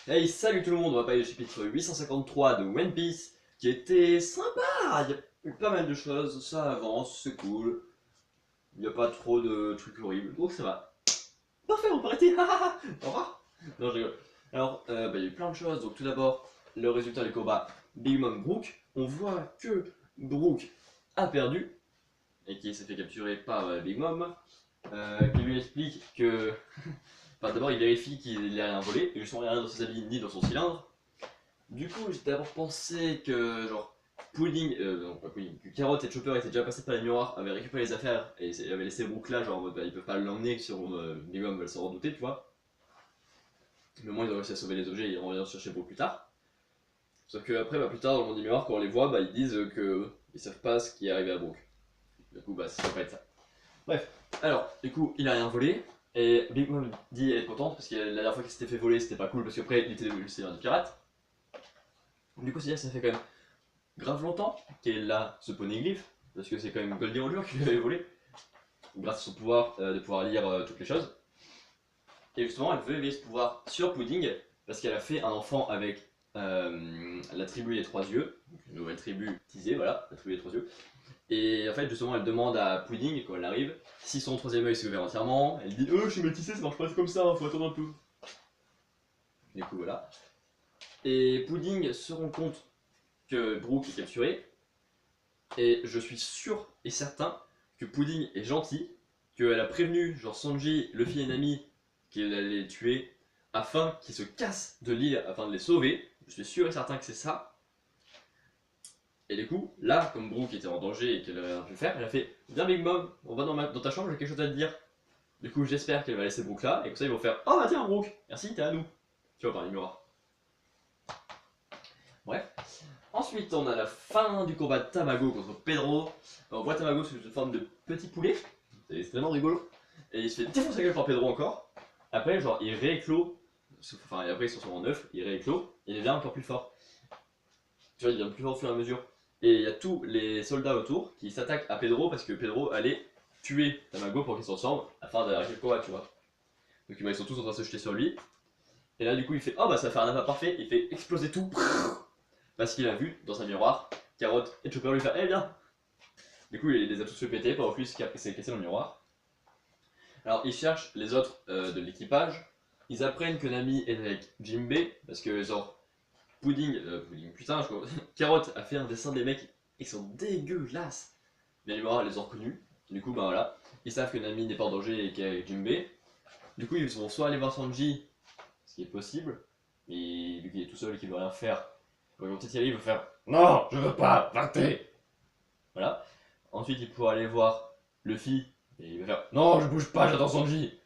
Hey, salut tout le monde, on va parler du chapitre 853 de One Piece, qui était sympa, il y a eu pas mal de choses, ça avance, c'est cool, il n'y a pas trop de trucs horribles, donc ça va. Parfait, on peut arrêter, au revoir. Non, je rigole. Alors, il y a eu plein de choses, donc tout d'abord, le résultat du combat Big Mom Brook, on voit que Brook a perdu, et qui s'est fait capturer par Big Mom, qui lui explique que... Enfin, d'abord, il vérifie qu'il n'a rien volé, et justement, il n'y a rien dans ses habits ni dans son cylindre. Du coup, j'ai d'abord pensé que, genre, Pudding, non pas Pudding, que Carotte et Chopper étaient déjà passés par les miroirs, avaient récupéré les affaires et avaient laissé Brook là, genre en mode bah, ils peuvent pas l'emmener si Big Mom va s'en redouter, tu vois. Mais au moins ils ont réussi à sauver les objets et ils reviennent chercher Brook plus tard. Sauf que après, bah, plus tard dans le monde des miroirs, quand on les voit, bah, ils disent que ils savent pas ce qui est arrivé à Brook. Du coup, bah, ça peut pas être ça. Bref, alors, du coup, il a rien volé. Et Big Mom dit elle est contente parce que la dernière fois qu'il s'était fait voler, c'était pas cool parce qu'après il était devenu le seigneur des pirates. Du coup, c'est-à-dire que ça fait quand même grave longtemps qu'elle a ce poneglyph, parce que c'est quand même Goldie Roger qui lui avait volé, grâce à son pouvoir de pouvoir lire toutes les choses. Et justement, elle veut éveiller ce pouvoir sur Pudding, parce qu'elle a fait un enfant avec la tribu des trois yeux, une nouvelle tribu teasée, voilà, la tribu des trois yeux. Et en fait, justement, elle demande à Pudding, quand elle arrive, si son troisième œil s'est ouvert entièrement. Elle dit je suis métissée, ça marche pas comme ça, faut attendre un peu. Du coup, voilà. Et Pudding se rend compte que Brook est capturé, et je suis sûr et certain que Pudding est gentil, qu'elle a prévenu genre Sanji, Luffy et Nami qu'elle allait les tuer afin qu'ils se cassent de l'île afin de les sauver. Je suis sûr et certain que c'est ça. Et du coup, là, comme Brook était en danger et qu'elle avait rien pu faire, elle a fait viens Big Mom, on va dans ta chambre, j'ai quelque chose à te dire. Du coup, j'espère qu'elle va laisser Brook là, et comme ça ils vont faire oh bah tiens Brook, merci, t'es à nous. Tu vois, par les miroirs. Bref. Ensuite, on a la fin du combat de Tamago contre Pedro. On voit Tamago sous une forme de petit poulet. C'est extrêmement rigolo. Et il se fait défoncer la gueule par Pedro encore. Après, genre, il rééclot. Enfin, et après, ils se transforme en œuf. Il rééclot. Et il devient encore plus fort. Tu vois, il devient plus fort au fur et à mesure. Et il y a tous les soldats autour qui s'attaquent à Pedro parce que Pedro allait tuer Tamago pour qu'il se transforme afin d'arrêter le combat, tu vois. Donc, ils sont tous en train de se jeter sur lui. Et là, du coup, il fait oh bah ça fait un appât parfait. Il fait exploser tout. Parce qu'il a vu dans un miroir Carotte et Chopper lui faire eh bien. Du coup, il les a tous fait péter pendant que lui s'est cassé dans le miroir. Alors, ils cherchent les autres de l'équipage. Ils apprennent que Nami est avec Jinbe parce que, genre, putain, je crois. Carotte a fait un dessin des mecs qui sont dégueulasses. Mais les miroirs les ont reconnus. Du coup, bah voilà. Ils savent que Nami n'est pas en danger et qu'elle est avec Jinbe. Du coup, ils vont soit aller voir Sanji, ce qui est possible, mais vu qu'il est tout seul et qu'il veut rien faire, ils vont peut-être y aller, ils vont faire non, je veux pas, partez. Voilà. Ensuite, il pourra aller voir Luffy et il va faire non, je bouge pas, j'attends Sanji.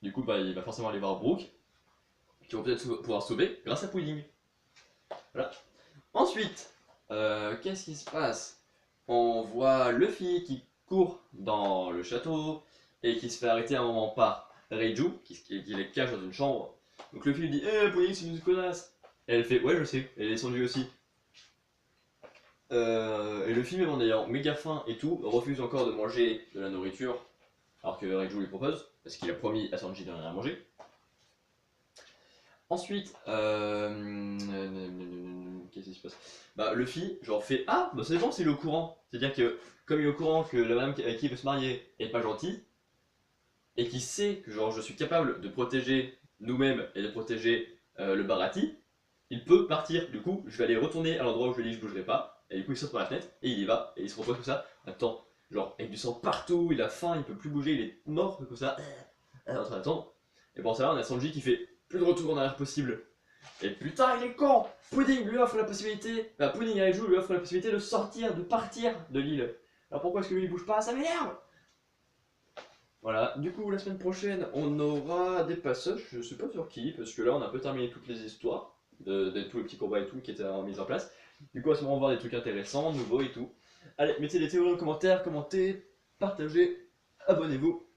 Du coup, bah, il va forcément aller voir Brook, qui vont peut-être pouvoir sauver grâce à Pudding. Voilà. Ensuite, qu'est-ce qui se passe? On voit Luffy qui court dans le château et qui se fait arrêter à un moment par Reiju, qui les cache dans une chambre. Donc Luffy lui dit Pudding, c'est une connasse. Et elle fait ouais, je sais, et Sanji aussi. Et le film, en ayant méga faim et tout, refuse encore de manger de la nourriture, alors que Reiju lui propose, parce qu'il a promis à Sanji de rien à manger. Ensuite, qu'est-ce qui se passe? Bah, Luffy, genre, fait ah, bah, c'est bon s'il est au courant. C'est-à-dire que, comme il est au courant que la madame avec qui il veut se marier est pas gentille, et qu'il sait que, genre, je suis capable de protéger nous-mêmes et de protéger le Barati, il peut partir. Du coup, je vais aller retourner à l'endroit où je lui ai dit que je bougerai pas. Et du coup, il saute par la fenêtre et il y va. Et il se retrouve comme ça. Attends, genre avec du sang partout, il a faim, il peut plus bouger, il est mort comme ça. En train d'attendre. Et pour ça, on a Sanji qui fait plus de retour en arrière possible. Et putain, il est con. Pudding lui offre la possibilité. Bah, Pudding et Reiju lui offrent la possibilité de sortir, de partir de l'île. Alors pourquoi est-ce que lui il bouge pas? Ça m'énerve. Voilà, du coup la semaine prochaine on aura des passages, je sais pas sur qui, parce que là on a un peu terminé toutes les histoires, de tous les petits combats et tout qui étaient mis en place. Du coup à ce moment on va voir des trucs intéressants, nouveaux et tout. Allez, mettez des théories en commentaire, commentez, partagez, abonnez-vous.